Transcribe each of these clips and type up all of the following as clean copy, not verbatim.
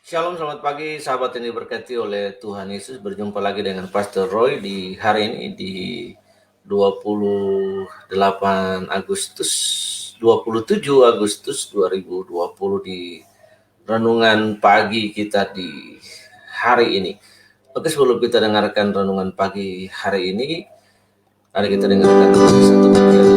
Shalom, selamat pagi sahabat yang diberkati oleh Tuhan Yesus. Berjumpa lagi dengan Pastor Roy di hari ini di 28 Agustus 27 Agustus 2020 di renungan pagi kita di hari ini. Oke, sebelum kita dengarkan renungan pagi hari ini, mari kita dengarkan satu bagian.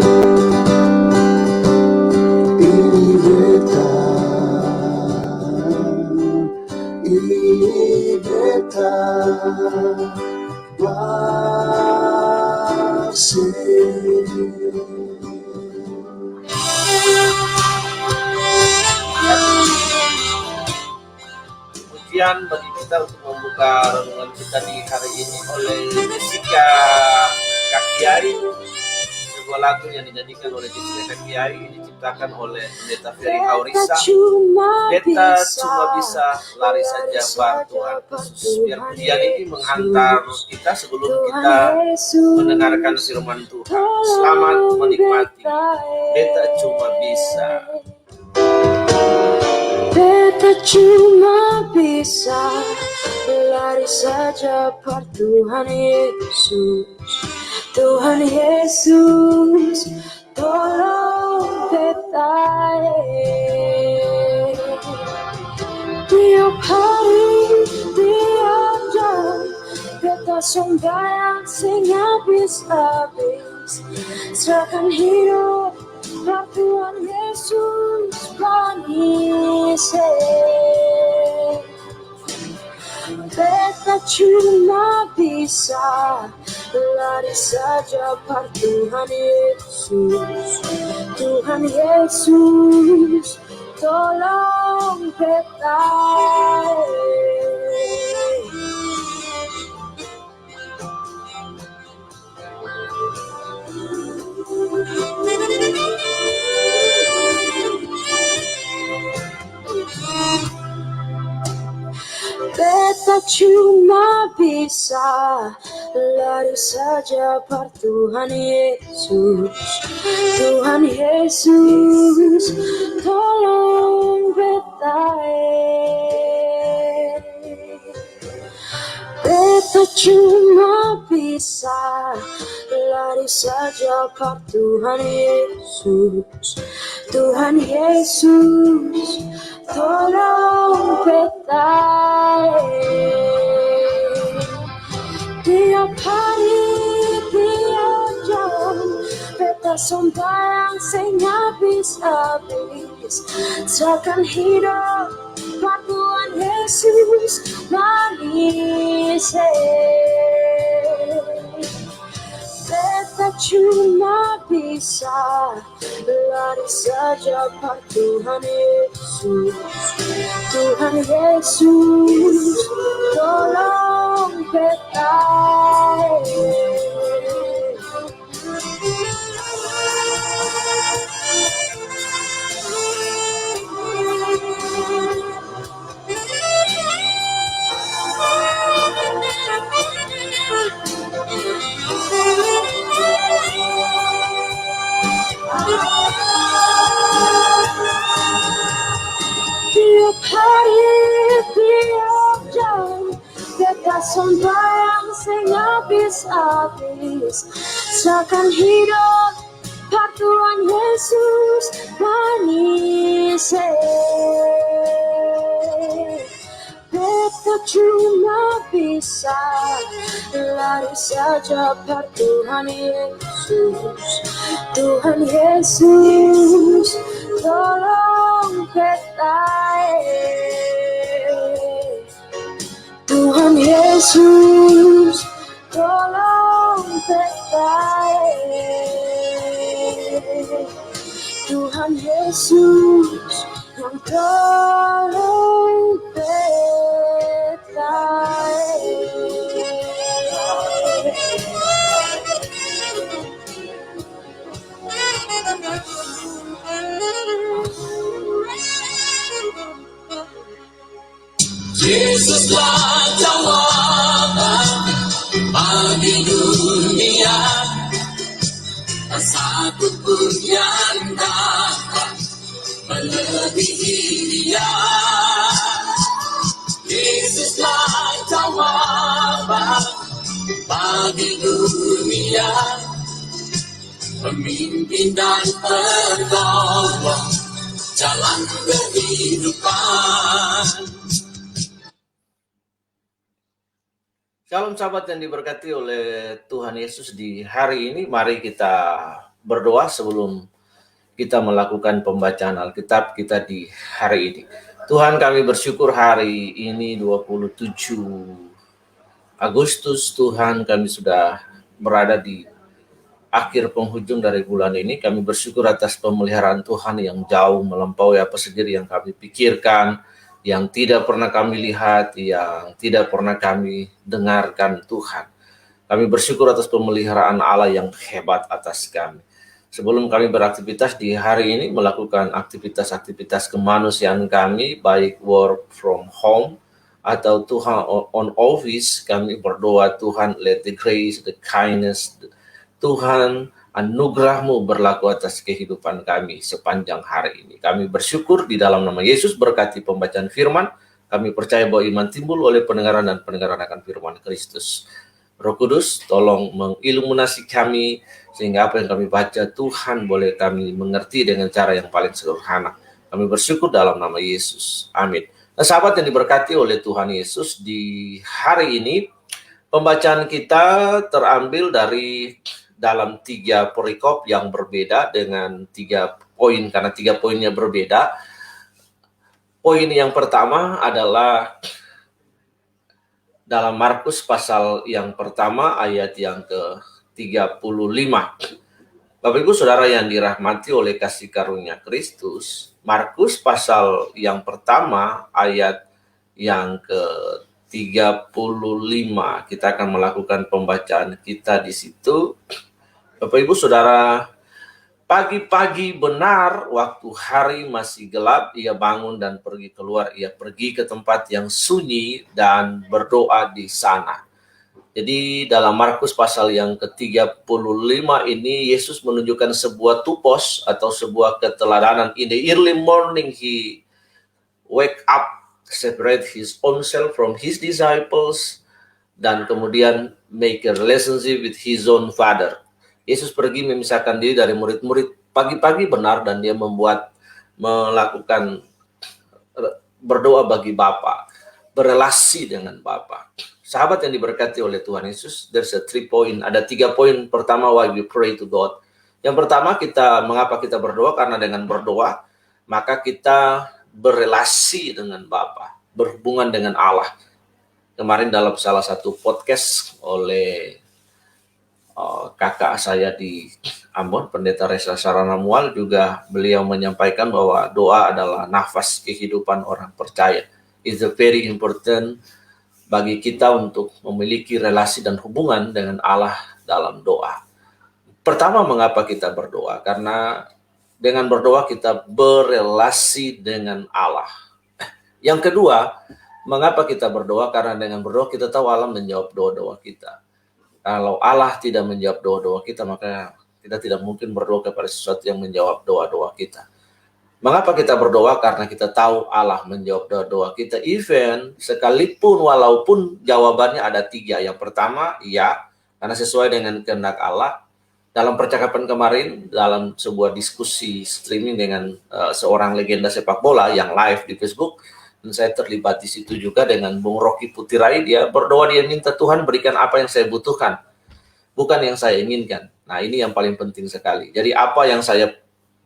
Pujian bagi kita untuk membuka renungan kita di hari ini oleh Jessica Kakiai, sebuah lagu yang dinyanyikan oleh Jessica Kakiai, diciptakan oleh Pendeta Ferry Haurisa. Beta cuma bisa lari saja bar Tuhan Yesus. Biar pujian ini menghantar kita sebelum kita mendengarkan firman Tuhan. Selamat menikmati. Beta cuma bisa. Beta cuma bisa lari saja par Tuhan Yesus. Tuhan Yesus, tolong beta. Tiap hari, tiap jam, beta sembahyang sing habis-habis. Serahkan hidup par Tuhan Yesus, panise. Beta cuma bisa lari saja par Tuhan Yesus. Tuhan Yesus, tolong beta. Beta cuma bisa lari saja par Tuhan Yesus. Tuhan Yesus, tolong beta. Beta cuma bisa lari saja par Tuhan Yesus. Tuhan Yesus, tolong beta. Tiap hari, tiap jam, beta sembahyang sing habis-habis. Serahkan hidup par Tuhan Yesus, manise. Beta cuma bisa lari saja par Tuhan Yesus. Tuhan Yesus, tolong beta. Tiap hari, tiap jam, beta sembahyang sing habis-habis. Serahkan hidup par Tuhan Yesus, manise. Beta cuma bisa lari saja par Tuhan Yesus. Tuhan Yesus, tolong beta. Tuhan Yesus, tolong beta. Tuhan Yesus, yang tolong beta. Yesuslah jawaban bagi dunia, satu pun yang dapat melebihi Dia. bagi dunia, pemimpin dan penolong jalan kehidupan. Shalom sahabat yang diberkati oleh Tuhan Yesus di hari ini. Mari kita berdoa sebelum kita melakukan pembacaan Alkitab kita di hari ini. Tuhan, kami bersyukur hari ini 27 Agustus, Tuhan, kami sudah berada di akhir penghujung dari bulan ini. Kami bersyukur atas pemeliharaan Tuhan yang jauh melampaui apa sendiri yang kami pikirkan, yang tidak pernah kami lihat, yang tidak pernah kami dengarkan Tuhan. Kami bersyukur atas pemeliharaan Allah yang hebat atas kami. Sebelum kami beraktivitas di hari ini, melakukan aktivitas-aktivitas kemanusiaan kami, baik work from home atau Tuhan on office, kami berdoa, Tuhan, let the grace, the kindness, Tuhan, anugerah-Mu berlaku atas kehidupan kami sepanjang hari ini. Kami bersyukur di dalam nama Yesus, berkati pembacaan firman. Kami percaya bahwa iman timbul oleh pendengaran dan pendengaran akan firman Kristus. Roh Kudus, tolong mengiluminasi kami, sehingga apa yang kami baca, Tuhan, boleh kami mengerti dengan cara yang paling sederhana. Kami bersyukur dalam nama Yesus. Amin. Nah, sahabat yang diberkati oleh Tuhan Yesus, di hari ini, pembacaan kita terambil dari dalam 3 perikop yang berbeda dengan 3 poin, karena 3 poinnya berbeda. Poin yang pertama adalah dalam Markus pasal yang pertama ayat yang ke-35. Bapak Ibu Saudara yang dirahmati oleh kasih karunia Kristus, Markus pasal yang pertama ayat yang ke-35. Kita akan melakukan pembacaan kita di situ. Bapak Ibu Saudara, pagi-pagi benar waktu hari masih gelap, ia bangun dan pergi keluar. Ia pergi ke tempat yang sunyi dan berdoa di sana. Jadi dalam Markus pasal yang ke-35 ini, Yesus menunjukkan sebuah tupos atau sebuah keteladanan. In the early morning he wake up, separate his own self from his disciples, dan kemudian make a relationship with his own father. Yesus pergi memisahkan diri dari murid-murid pagi-pagi benar, dan dia melakukan berdoa bagi Bapa, berelasi dengan Bapa. Sahabat yang diberkati oleh Tuhan Yesus, there's a 3 point, ada 3 poin. Pertama, why we pray to God. Yang pertama, mengapa kita berdoa? Karena dengan berdoa, maka kita berelasi dengan Bapa, berhubungan dengan Allah. Kemarin dalam salah satu podcast oleh kakak saya di Ambon, Pendeta Reza Sarana Mual, juga beliau menyampaikan bahwa doa adalah nafas kehidupan orang percaya. It's very important bagi kita untuk memiliki relasi dan hubungan dengan Allah dalam doa. Pertama, mengapa kita berdoa? Karena dengan berdoa kita berelasi dengan Allah. Yang kedua, mengapa kita berdoa? Karena dengan berdoa kita tahu Allah menjawab doa-doa kita. Kalau Allah tidak menjawab doa-doa kita, maka kita tidak mungkin berdoa kepada sesuatu yang menjawab doa-doa kita. Mengapa kita berdoa? Karena kita tahu Allah menjawab doa-doa kita. Even sekalipun walaupun jawabannya ada 3. Yang pertama, ya, karena sesuai dengan kehendak Allah. Dalam percakapan kemarin, dalam sebuah diskusi streaming dengan seorang legenda sepak bola yang live di Facebook, dan saya terlibat di situ juga dengan Bung Rocky Putirai. Dia berdoa, dia minta Tuhan berikan apa yang saya butuhkan, bukan yang saya inginkan. Nah, ini yang paling penting sekali. Jadi apa yang saya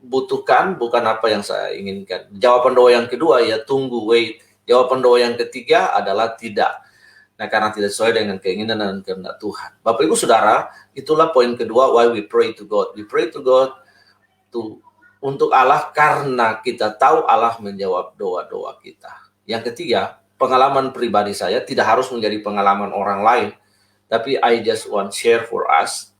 butuhkan, bukan apa yang saya inginkan. Jawaban doa yang kedua, ya tunggu, wait. Jawaban doa yang ketiga adalah tidak. Nah, karena tidak sesuai dengan keinginan dan kehendak Tuhan. Bapak Ibu Saudara, itulah poin kedua, why we pray to God. We pray to God untuk Allah karena kita tahu Allah menjawab doa-doa kita. Yang ketiga, pengalaman pribadi saya tidak harus menjadi pengalaman orang lain, tapi I just want share for us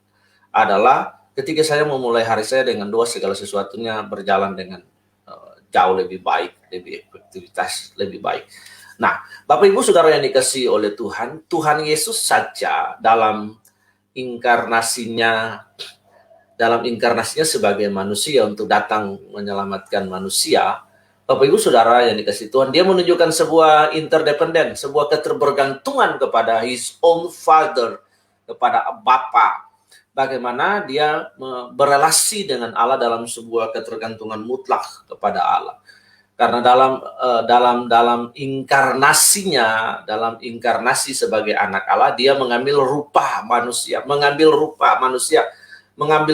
adalah ketika saya memulai hari saya dengan doa, segala sesuatunya berjalan dengan jauh lebih baik, lebih efektivitas, lebih baik. Nah, Bapak Ibu Saudara yang dikasihi oleh Tuhan, Tuhan Yesus saja dalam inkarnasinya sebagai manusia untuk datang menyelamatkan manusia, Bapak Ibu Saudara yang dikasihi Tuhan, dia menunjukkan sebuah interdependen, sebuah keterbergantungan kepada his own father, kepada Bapa. Bagaimana dia berelasi dengan Allah dalam sebuah ketergantungan mutlak kepada Allah. Karena dalam inkarnasi sebagai anak Allah, dia mengambil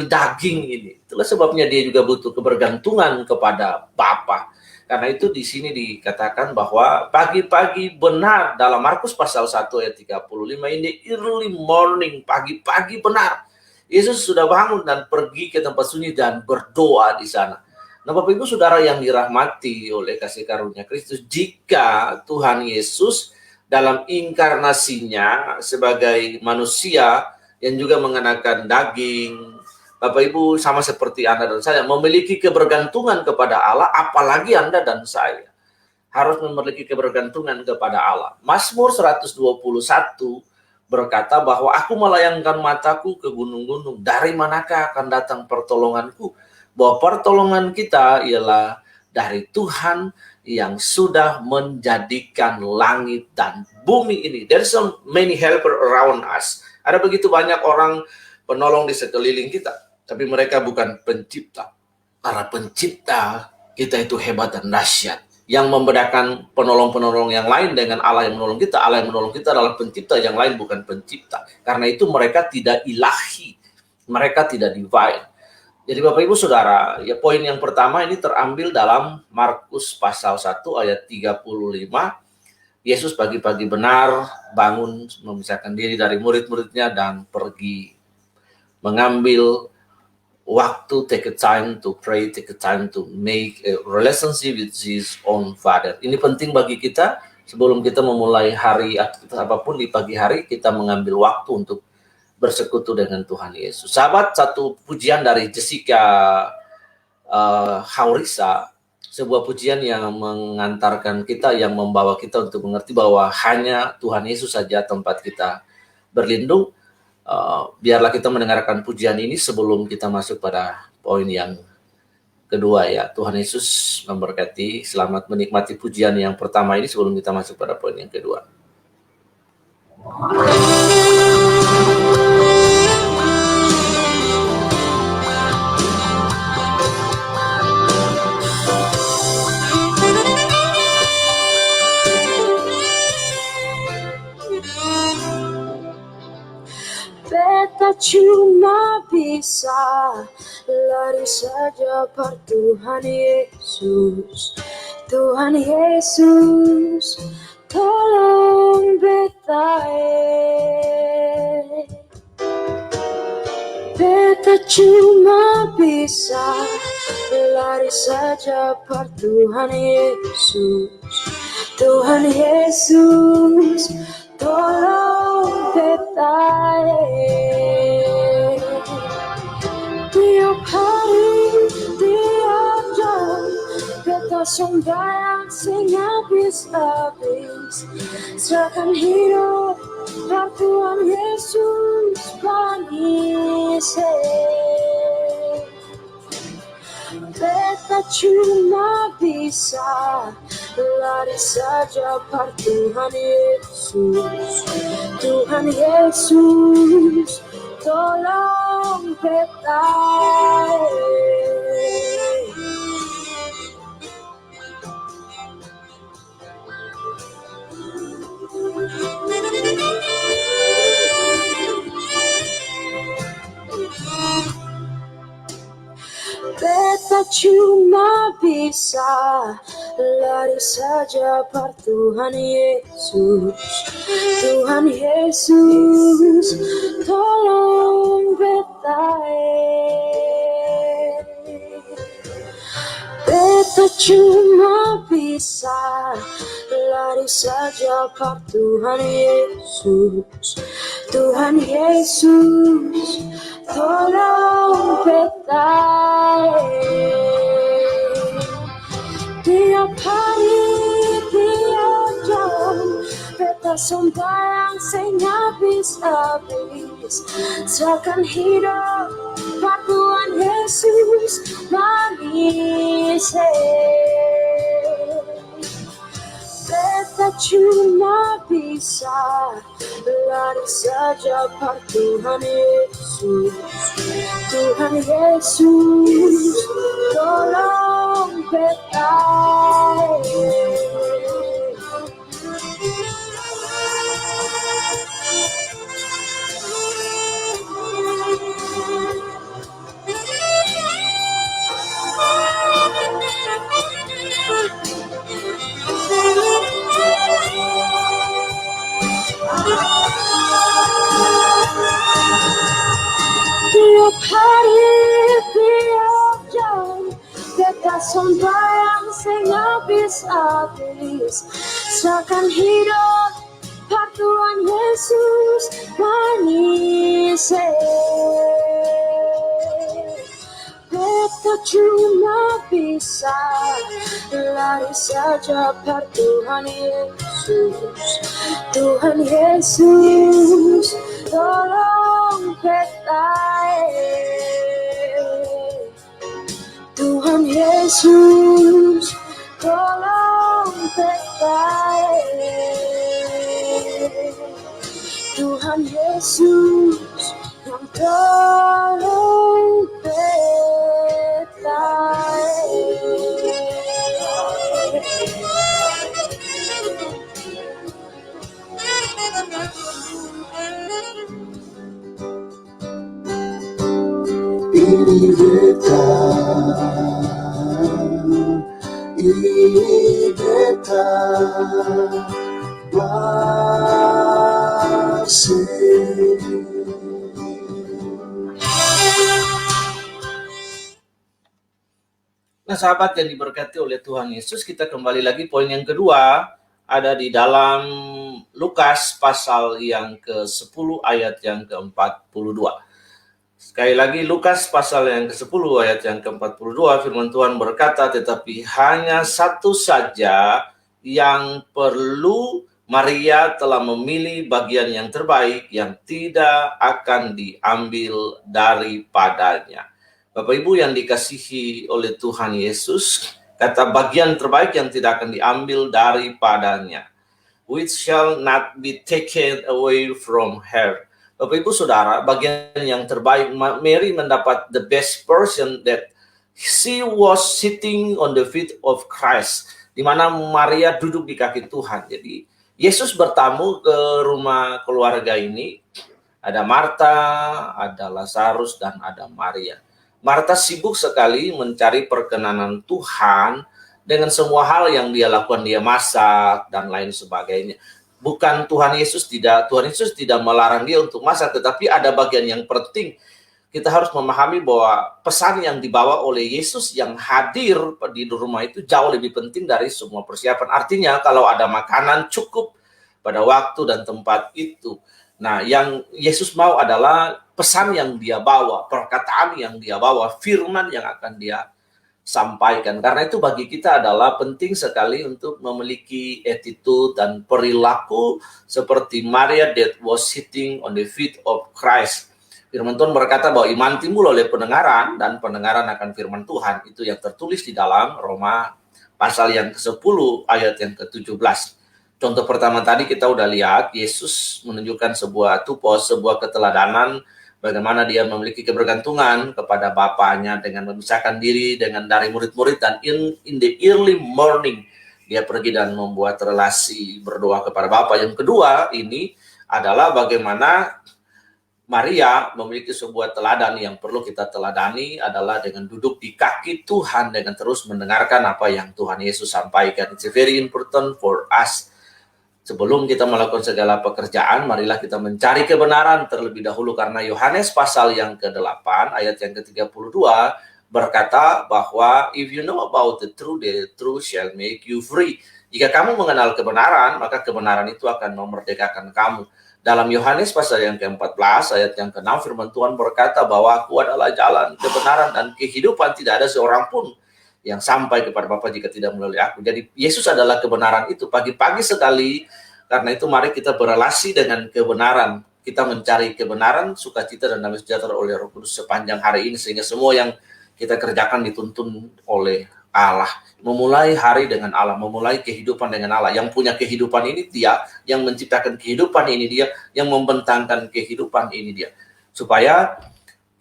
daging ini. Itulah sebabnya dia juga butuh kebergantungan kepada Bapa. Karena itu di sini dikatakan bahwa pagi-pagi benar dalam Markus pasal 1 ayat 35 ini, early morning, pagi-pagi benar. Yesus sudah bangun dan pergi ke tempat sunyi dan berdoa di sana. Nah, Bapak Ibu Saudara yang dirahmati oleh kasih karunia Kristus, jika Tuhan Yesus dalam inkarnasinya sebagai manusia yang juga mengenakan daging, Bapak Ibu sama seperti Anda dan saya memiliki kebergantungan kepada Allah, apalagi Anda dan saya harus memiliki kebergantungan kepada Allah. Mazmur 121 berkata bahwa aku melayangkan mataku ke gunung-gunung, dari manakah akan datang pertolonganku? Bahwa pertolongan kita ialah dari Tuhan yang sudah menjadikan langit dan bumi ini. There's so many helper around us. Ada begitu banyak orang penolong di sekeliling kita, tapi mereka bukan pencipta. Para pencipta kita itu hebat dan dahsyat. Yang membedakan penolong-penolong yang lain dengan Allah yang menolong kita. Allah yang menolong kita adalah pencipta, yang lain bukan pencipta. Karena itu mereka tidak ilahi, mereka tidak divine. Jadi Bapak Ibu Saudara, ya poin yang pertama ini terambil dalam Markus pasal 1 ayat 35. Yesus pagi-pagi benar bangun, memisahkan diri dari murid-muridnya dan pergi mengambil waktu, take a time to pray, take a time to make a relationship with his own Father. Ini penting bagi kita sebelum kita memulai hari aktivitas apapun di pagi hari, kita mengambil waktu untuk bersekutu dengan Tuhan Yesus. Sahabat, satu pujian dari Jessica Haurisa, sebuah pujian yang mengantarkan kita, yang membawa kita untuk mengerti bahwa hanya Tuhan Yesus saja tempat kita berlindung. Biarlah kita mendengarkan pujian ini sebelum kita masuk pada poin yang kedua ya. Tuhan Yesus memberkati. Selamat menikmati pujian yang pertama ini sebelum kita masuk pada poin yang kedua. Beta cuma bisa lari saja per Tuhan Yesus. Tuhan Yesus, tolong beta. Beta cuma bisa lari saja per Tuhan Yesus. Tuhan Yesus, tolong beta. Tiap hari, tiap jam, beta sembahyang sing habis-habis. Serahkan hidup per Tuhan Yesus Panise. Beta cuma bisa lari saja per Tuhan Yesus. Tuhan Yesus, tolong beta. Beta cuma bisa lari saja per Tuhan Yesus. Tuhan Yesus, tolong beta. Beta cuma bisa lari saja per Tuhan Yesus. Tuhan Yesus, tolong beta. Tiap hari, tiap jam, beta sembahyang sing habis-habis. Serahkan hidup per Tuhan Yesus Panise. Beta Beta cuma bisa lari saja pada Tuhan Yesus. Tuhan Yesus, tolong beta. Tiap hari, tiap jam, beta sembahyang sehingga habis-habis. Seakan hidup pada Tuhan Yesus manis. Beta cuma bisa lari saja pada Tuhan Yesus. Tuhan Yesus, tolong beta. Tuhan Yesus, tolong beta. Tuhan Yesus, yang tolong beta. Ini beta Nah, sahabat yang diberkati oleh Tuhan Yesus, kita kembali lagi poin yang kedua, ada di dalam Lukas pasal yang ke-10 ayat yang ke-42. Sekali lagi Lukas pasal yang ke-10 ayat yang ke-42, firman Tuhan berkata, tetapi hanya satu saja yang perlu, Maria telah memilih bagian yang terbaik yang tidak akan diambil daripadanya. Bapak Ibu yang dikasihi oleh Tuhan Yesus, kata bagian terbaik yang tidak akan diambil daripadanya, which shall not be taken away from her. Bapak Ibu Saudara, bagian yang terbaik, Mary mendapat the best portion, that she was sitting on the feet of Christ, di mana Maria duduk di kaki Tuhan. Jadi Yesus bertamu ke rumah keluarga ini, ada Marta, ada Lazarus, dan ada Maria. Marta sibuk sekali mencari perkenanan Tuhan dengan semua hal yang dia lakukan, dia masak dan lain sebagainya. Bukan Tuhan Yesus tidak melarang dia untuk masak, tetapi ada bagian yang penting. Kita harus memahami bahwa pesan yang dibawa oleh Yesus yang hadir di rumah itu jauh lebih penting dari semua persiapan. Artinya kalau ada makanan cukup pada waktu dan tempat itu. Nah, yang Yesus mau adalah pesan yang dia bawa, perkataan yang dia bawa, firman yang akan dia sampaikan. Karena itu bagi kita adalah penting sekali untuk memiliki attitude dan perilaku seperti Maria that was sitting on the feet of Christ. Firman Tuhan berkata bahwa iman timbul oleh pendengaran, dan pendengaran akan firman Tuhan. Itu yang tertulis di dalam Roma pasal yang ke-10 ayat yang ke-17. Contoh pertama tadi kita udah lihat, Yesus menunjukkan sebuah tupos, sebuah keteladanan, bagaimana dia memiliki kebergantungan kepada Bapaknya dengan memisahkan diri dari murid-murid, dan in the early morning dia pergi dan membuat relasi berdoa kepada Bapa. Yang kedua ini adalah bagaimana Maria memiliki sebuah teladan yang perlu kita teladani, adalah dengan duduk di kaki Tuhan, dengan terus mendengarkan apa yang Tuhan Yesus sampaikan. It's very important for us. Sebelum kita melakukan segala pekerjaan, marilah kita mencari kebenaran terlebih dahulu, karena Yohanes pasal yang ke-8 ayat yang ke-32 berkata bahwa if you know about the truth shall make you free. Jika kamu mengenal kebenaran, maka kebenaran itu akan memerdekakan kamu. Dalam Yohanes pasal yang ke-14 ayat yang ke-6 firman Tuhan berkata bahwa aku adalah jalan, kebenaran, dan kehidupan, tidak ada seorang pun yang sampai kepada Bapa jika tidak melalui aku. Jadi Yesus adalah kebenaran itu. Pagi-pagi sekali, karena itu mari kita berelasi dengan kebenaran. Kita mencari kebenaran, sukacita dan damai sejahtera oleh Roh Kudus sepanjang hari ini, sehingga semua yang kita kerjakan dituntun oleh Allah. Memulai hari dengan Allah, memulai kehidupan dengan Allah. Yang punya kehidupan ini dia, yang menciptakan kehidupan ini dia, yang membentangkan kehidupan ini dia. Supaya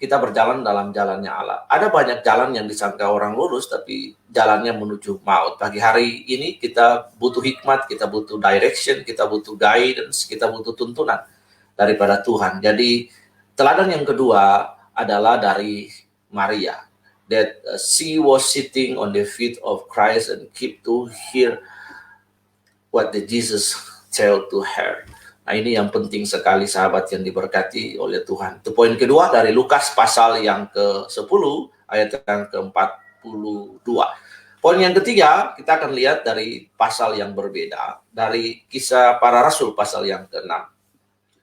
kita berjalan dalam jalannya Allah. Ada banyak jalan yang disangka orang lurus, tapi jalannya menuju maut. Pagi hari ini kita butuh hikmat, kita butuh direction, kita butuh guidance, kita butuh tuntunan daripada Tuhan. Jadi teladan yang kedua adalah dari Maria. That she was sitting on the feet of Christ and keep to hear what the Jesus tell to her. Nah, ini yang penting sekali sahabat yang diberkati oleh Tuhan. Itu poin kedua dari Lukas pasal yang ke-10 ayat yang ke-42. Poin yang ketiga kita akan lihat dari pasal yang berbeda, dari Kisah Para Rasul pasal yang ke-6.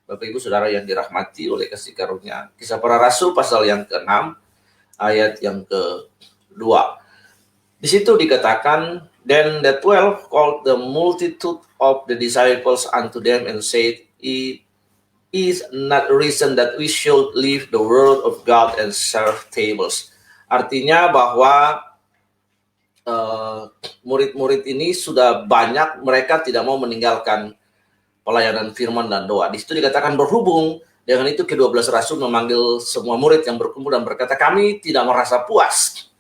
Bapak Ibu Saudara yang dirahmati oleh kasih karunia, Kisah Para Rasul pasal yang ke-6 ayat yang ke-2. Di situ dikatakan, then the 12 called the multitude of the disciples unto them and said, it is not reason that we should leave the word of God and serve tables. Artinya bahwa murid-murid ini sudah banyak, mereka tidak mau meninggalkan pelayanan firman dan doa. Di situ dikatakan berhubung dengan itu ke-12 rasul memanggil semua murid yang berkumpul dan berkata, kami tidak merasa puas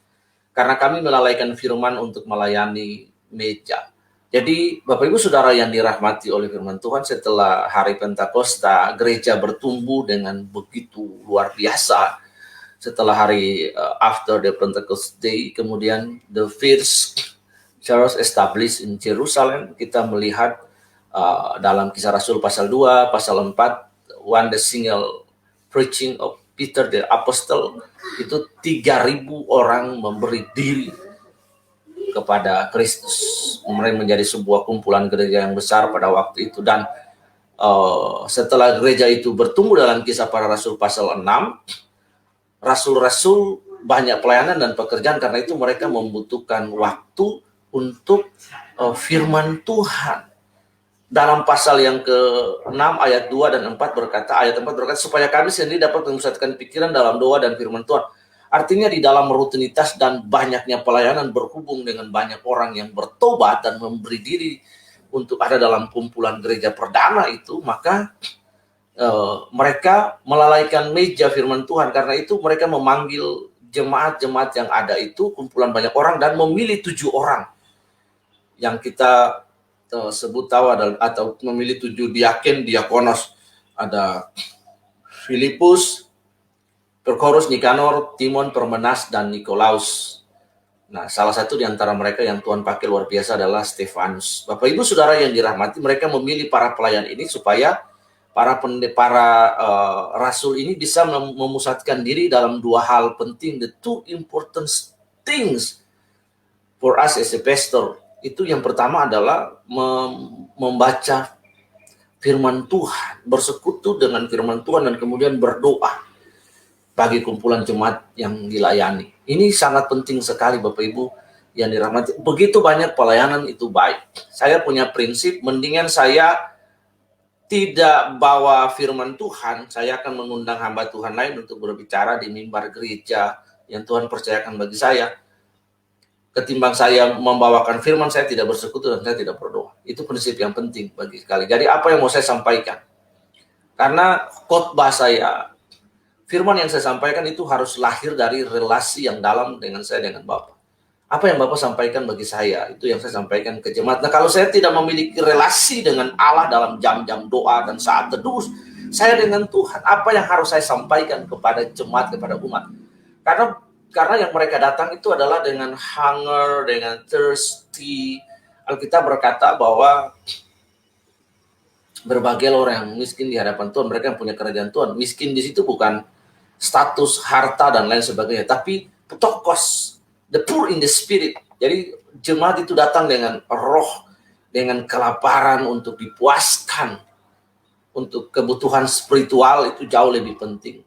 karena kami melalaikan firman untuk melayani meja. Jadi Bapak Ibu Saudara yang dirahmati oleh firman Tuhan, setelah hari Pentakosta, gereja bertumbuh dengan begitu luar biasa. Setelah hari after the Pentecost Day, kemudian the first church established in Jerusalem, kita melihat dalam Kisah Rasul pasal 2, pasal 4, one the single preaching of Peter the Apostle, itu 3.000 orang memberi diri kepada Kristus. Mereka menjadi sebuah kumpulan gereja yang besar pada waktu itu. Dan setelah gereja itu bertumbuh dalam Kisah Para Rasul pasal 6, rasul-rasul banyak pelayanan dan pekerjaan, karena itu mereka membutuhkan waktu untuk firman Tuhan. Dalam pasal yang ke-6 ayat 2 dan 4 berkata, ayat 4 berkata, supaya kami sendiri dapat memusatkan pikiran dalam doa dan firman Tuhan. Artinya di dalam rutinitas dan banyaknya pelayanan berhubung dengan banyak orang yang bertobat dan memberi diri untuk ada dalam kumpulan gereja perdana itu, maka mereka melalaikan meja firman Tuhan. Karena itu mereka memanggil jemaat-jemaat yang ada itu, kumpulan banyak orang, dan memilih 7 orang yang kita sebut tahu atau memilih 7 diaken, diakonos. Ada Filipus, Prochorus, Nikanor, Timon, Permenas, dan Nikolaus. Nah, salah satu di antara mereka yang Tuhan pakai luar biasa adalah Stefanus. Bapak Ibu Saudara yang dirahmati, mereka memilih para pelayan ini supaya para rasul ini bisa memusatkan diri dalam 2 hal penting, the 2 important things for us as a pastor. Itu yang pertama adalah membaca firman Tuhan, bersekutu dengan firman Tuhan, dan kemudian berdoa bagi kumpulan jemaat yang dilayani. Ini sangat penting sekali Bapak Ibu yang dirahmati. Begitu banyak pelayanan itu baik. Saya punya prinsip, mendingan saya tidak bawa firman Tuhan, saya akan mengundang hamba Tuhan lain untuk berbicara di mimbar gereja yang Tuhan percayakan bagi saya, ketimbang saya membawakan firman, saya tidak bersekutu dan saya tidak berdoa. Itu prinsip yang penting bagi sekali. Jadi apa yang mau saya sampaikan? Karena khotbah saya, firman yang saya sampaikan itu harus lahir dari relasi yang dalam dengan saya, dengan Bapak. Apa yang Bapak sampaikan bagi saya, itu yang saya sampaikan ke jemaat. Nah, kalau saya tidak memiliki relasi dengan Allah dalam jam-jam doa dan saat teduh saya dengan Tuhan, apa yang harus saya sampaikan kepada jemaat, kepada umat? Karena yang mereka datang itu adalah dengan hunger, dengan thirsty. Alkitab berkata bahwa berbagai orang yang miskin di hadapan Tuhan, mereka yang punya kerajaan Tuhan. Miskin di situ bukan status, harta, dan lain sebagainya, tapi ptokos, the poor in the spirit. Jadi jemaat itu datang dengan roh, dengan kelaparan untuk dipuaskan. Untuk kebutuhan spiritual itu jauh lebih penting.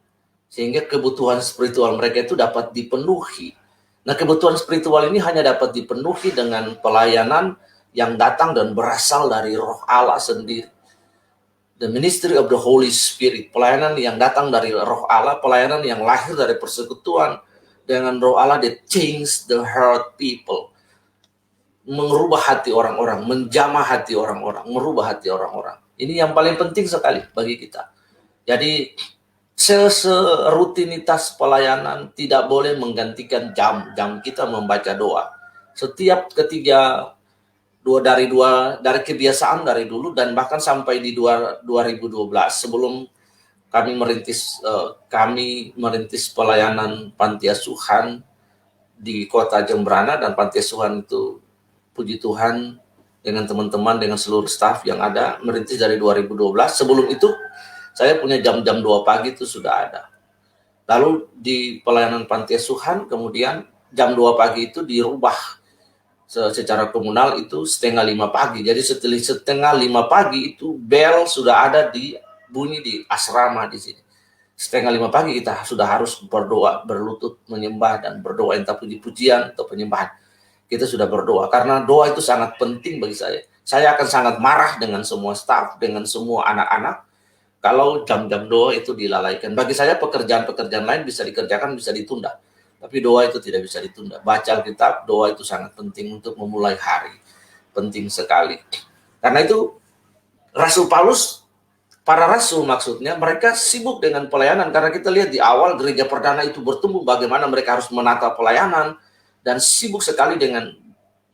Sehingga kebutuhan spiritual mereka itu dapat dipenuhi. Nah, kebutuhan spiritual ini hanya dapat dipenuhi dengan pelayanan yang datang dan berasal dari roh Allah sendiri. The ministry of the Holy Spirit, pelayanan yang datang dari roh Allah, pelayanan yang lahir dari persekutuan dengan roh Allah, that change the heart people. merubah hati orang-orang, menjamah hati orang-orang, merubah hati orang-orang. Ini yang paling penting sekali bagi kita. Jadi rutinitas pelayanan tidak boleh menggantikan jam kita membaca doa. Setiap ketiga dari kebiasaan dari dulu dan bahkan sampai di 2012 sebelum kami merintis pelayanan panti asuhan di kota Jembrana, dan panti asuhan itu puji Tuhan dengan teman-teman, dengan seluruh staf yang ada, merintis dari 2012. Sebelum itu saya punya jam-jam 2 pagi itu sudah ada. Lalu di pelayanan panti asuhan kemudian jam 2 pagi itu dirubah secara komunal itu 4:30 pagi. Jadi setelah 4:30 pagi itu bel sudah ada bunyi di asrama di sini. 4:30 pagi kita sudah harus berdoa, berlutut, menyembah dan berdoa, entah puji-pujian atau penyembahan. Kita sudah berdoa karena doa itu sangat penting bagi saya. Saya akan sangat marah dengan semua staf, dengan semua anak-anak kalau jam-jam doa itu dilalaikan. Bagi saya pekerjaan-pekerjaan lain bisa dikerjakan, bisa ditunda. Tapi doa itu tidak bisa ditunda. Baca Alkitab, doa itu sangat penting untuk memulai hari. Penting sekali. Karena itu Rasul Paulus, para rasul maksudnya, mereka sibuk dengan pelayanan. Karena kita lihat di awal gereja perdana itu bertumbuh, bagaimana mereka harus menata pelayanan. Dan sibuk sekali dengan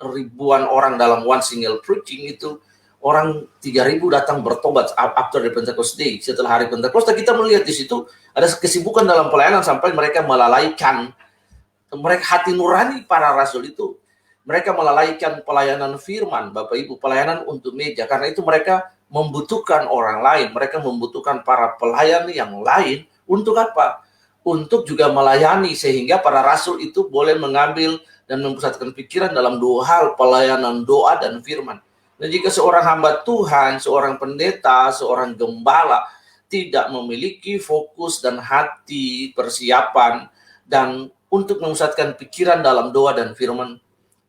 ribuan orang dalam one single preaching itu. Orang 3.000 datang bertobat after the Pentecost Day. Setelah hari Pentecost, kita melihat di situ ada kesibukan dalam pelayanan sampai mereka melalaikan hati nurani para rasul itu. Mereka melalaikan pelayanan firman, Bapak Ibu, pelayanan untuk meja. Karena itu mereka membutuhkan orang lain. Mereka membutuhkan para pelayan yang lain. Untuk apa? Untuk juga melayani, sehingga para rasul itu boleh mengambil dan mempusatkan pikiran dalam 2 hal, pelayanan doa dan firman. Dan jika seorang hamba Tuhan, seorang pendeta, seorang gembala tidak memiliki fokus dan hati persiapan dan untuk memusatkan pikiran dalam doa dan firman,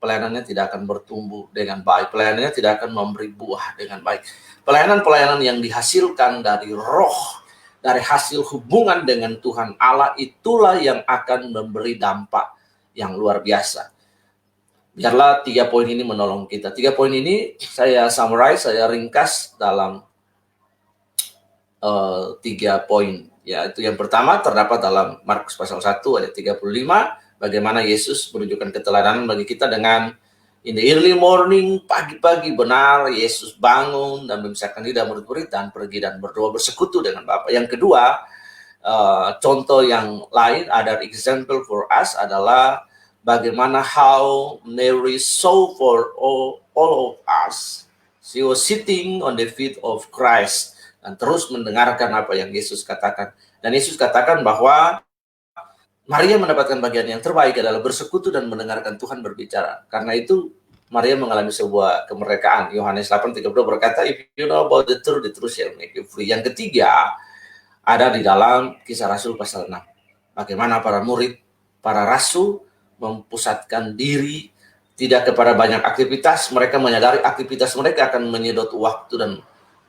pelayanannya tidak akan bertumbuh dengan baik. Pelayanannya tidak akan memberi buah dengan baik. Pelayanan-pelayanan yang dihasilkan dari roh, dari hasil hubungan dengan Tuhan Allah, itulah yang akan memberi dampak yang luar biasa. Biarlah 3 poin ini menolong kita. 3 poin ini saya summarize, saya ringkas dalam 3 poin. Yaitu yang pertama terdapat dalam Markus pasal 1 ayat 35. Bagaimana Yesus menunjukkan keteladanan bagi kita dengan in the early morning, pagi-pagi benar Yesus bangun dan memisahkan diri dan murid-murid dan pergi dan berdoa bersekutu dengan Bapa. Yang kedua, contoh yang lain, other example for us adalah bagaimana how Mary saw for all of us. She was sitting on the feet of Christ dan terus mendengarkan apa yang Yesus katakan. Dan Yesus katakan bahwa Maria mendapatkan bagian yang terbaik adalah bersekutu dan mendengarkan Tuhan berbicara. Karena itu Maria mengalami sebuah kemerdekaan. Yohanes 8:32 berkata, if you know about the truth shall make you free. Yang ketiga ada di dalam Kisah Rasul pasal 6. Bagaimana para murid, para rasul mempusatkan diri tidak kepada banyak aktivitas. Mereka menyadari aktivitas mereka akan menyedot waktu dan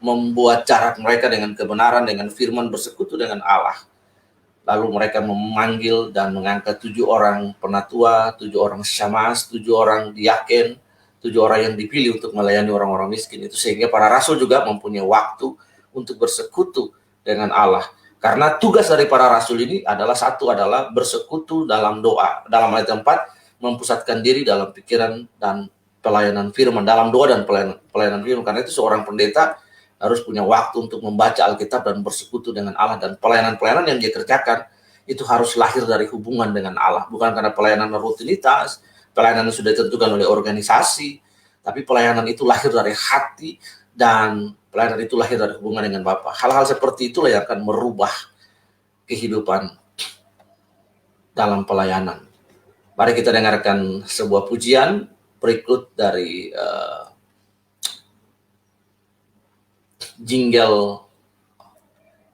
membuat jarak mereka dengan kebenaran, dengan firman, bersekutu dengan Allah. Lalu mereka memanggil dan mengangkat 7 orang penatua, 7 orang syamas, 7 orang diaken, 7 orang yang dipilih untuk melayani orang-orang miskin itu, sehingga para rasul juga mempunyai waktu untuk bersekutu dengan Allah. Karena tugas dari para rasul ini adalah bersekutu dalam doa. Dalam ayat 4, mempusatkan diri dalam pikiran dan pelayanan firman, dalam doa dan pelayanan firman. Karena itu seorang pendeta harus punya waktu untuk membaca Alkitab dan bersekutu dengan Allah. Dan pelayanan-pelayanan yang dia kerjakan itu harus lahir dari hubungan dengan Allah. Bukan karena pelayanan rutinitas, pelayanan yang sudah ditentukan oleh organisasi, tapi pelayanan itu lahir dari hati dan pelayanan itu lahir dari hubungan dengan Bapa. Hal-hal seperti itulah yang akan merubah kehidupan dalam pelayanan. Mari kita dengarkan sebuah pujian berikut dari jingle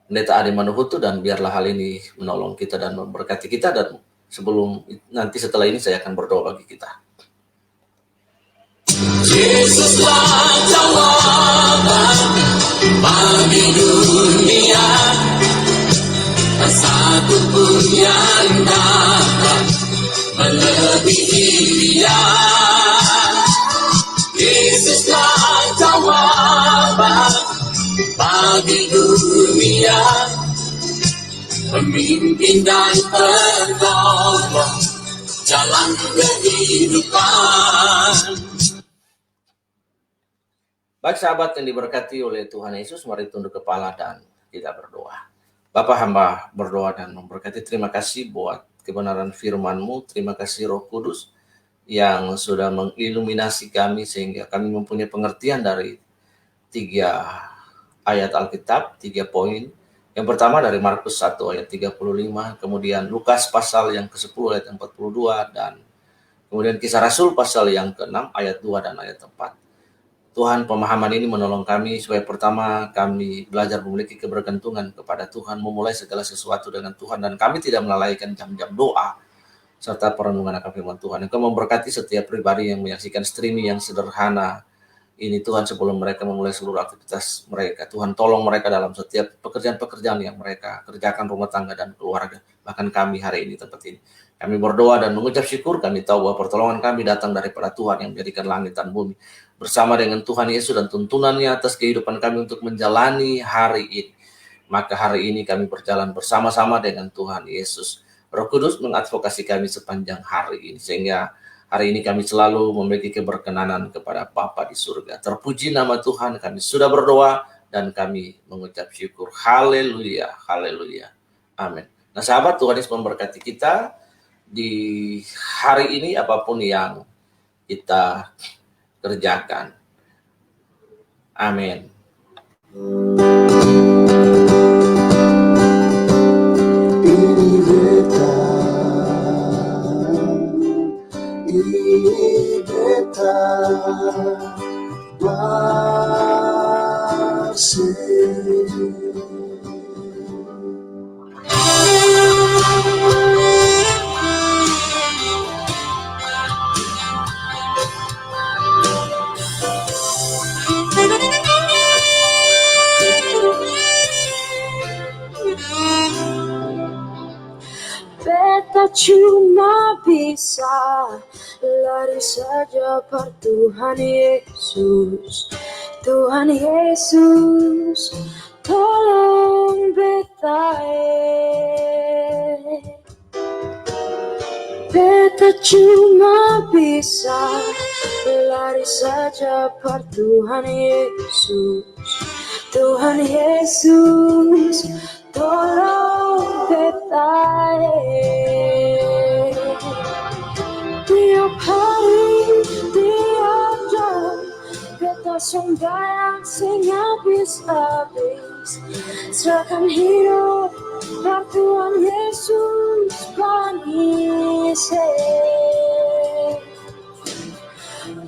Pendeta Adi Manuhutu, dan biarlah hal ini menolong kita dan memberkati kita. Dan setelah ini saya akan berdoa bagi kita. Yesuslah jawaban bagi dunia, satu pun yang dapat melebihi Dia. bagi dunia, pemimpin dan penolong jalan kehidupan. Baik sahabat yang diberkati oleh Tuhan Yesus, mari tunduk kepala dan kita berdoa. Bapa, hamba berdoa dan memberkati. Terima kasih buat kebenaran firman-Mu. Terima kasih Roh Kudus yang sudah mengiluminasi kami sehingga kami mempunyai pengertian dari 3 ayat Alkitab, 3 poin. Yang pertama dari Markus 1 ayat 35, kemudian Lukas pasal yang ke-10 ayat 42, dan kemudian Kisah Rasul pasal yang ke-6 ayat 2 dan ayat 4. Tuhan, pemahaman ini menolong kami supaya pertama kami belajar memiliki kebergantungan kepada Tuhan, memulai segala sesuatu dengan Tuhan, dan kami tidak melalaikan jam-jam doa serta perenungan akan firman Tuhan. Engkau memberkati setiap pribadi yang menyaksikan streaming yang sederhana ini Tuhan, sebelum mereka memulai seluruh aktivitas mereka. Tuhan, tolong mereka dalam setiap pekerjaan-pekerjaan yang mereka kerjakan, rumah tangga dan keluarga, bahkan kami hari ini tempat ini. Kami berdoa dan mengucap syukur, kami tahu bahwa pertolongan kami datang daripada Tuhan yang menjadikan langit dan bumi. Bersama dengan Tuhan Yesus dan tuntunannya atas kehidupan kami untuk menjalani hari ini. Maka hari ini kami berjalan bersama-sama dengan Tuhan Yesus. Roh Kudus mengadvokasi kami sepanjang hari ini, sehingga hari ini kami selalu memiliki keberkenanan kepada Bapa di surga. Terpuji nama Tuhan, kami sudah berdoa dan kami mengucap syukur. Haleluya, haleluya, amin. Nah sahabat, Tuhan Yesus memberkati kita di hari ini apapun yang kita kerjakan. Amin. Ini beta Beta cuma bisa lari saja per Tuhan Yesus. Tuhan Yesus, tolong beta. Beta cuma bisa lari saja per Tuhan Yesus. Tuhan Yesus, tolong beta. Tiap hari, tiap jam, beta sembahyang sing habis-habis. Serahkan hidup per Tuhan Yesus panise.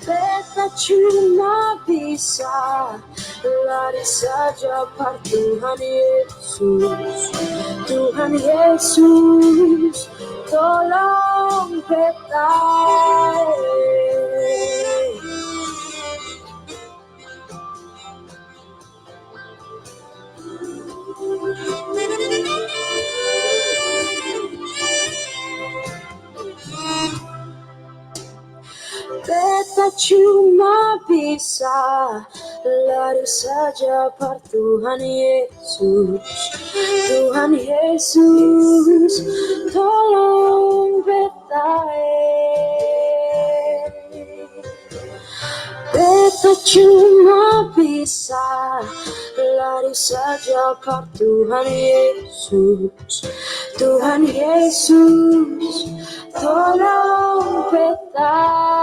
Beta cuma bisa lari saja per Tuhan Yesus. Tuhan Yesus, tolong beta. Beta cuma bisa lari saja per Tuhan Yesus. Tuhan Yesus, tolong beta. Beta cuma bisa lari saja per Tuhan Yesus. Tuhan Yesus, tolong beta.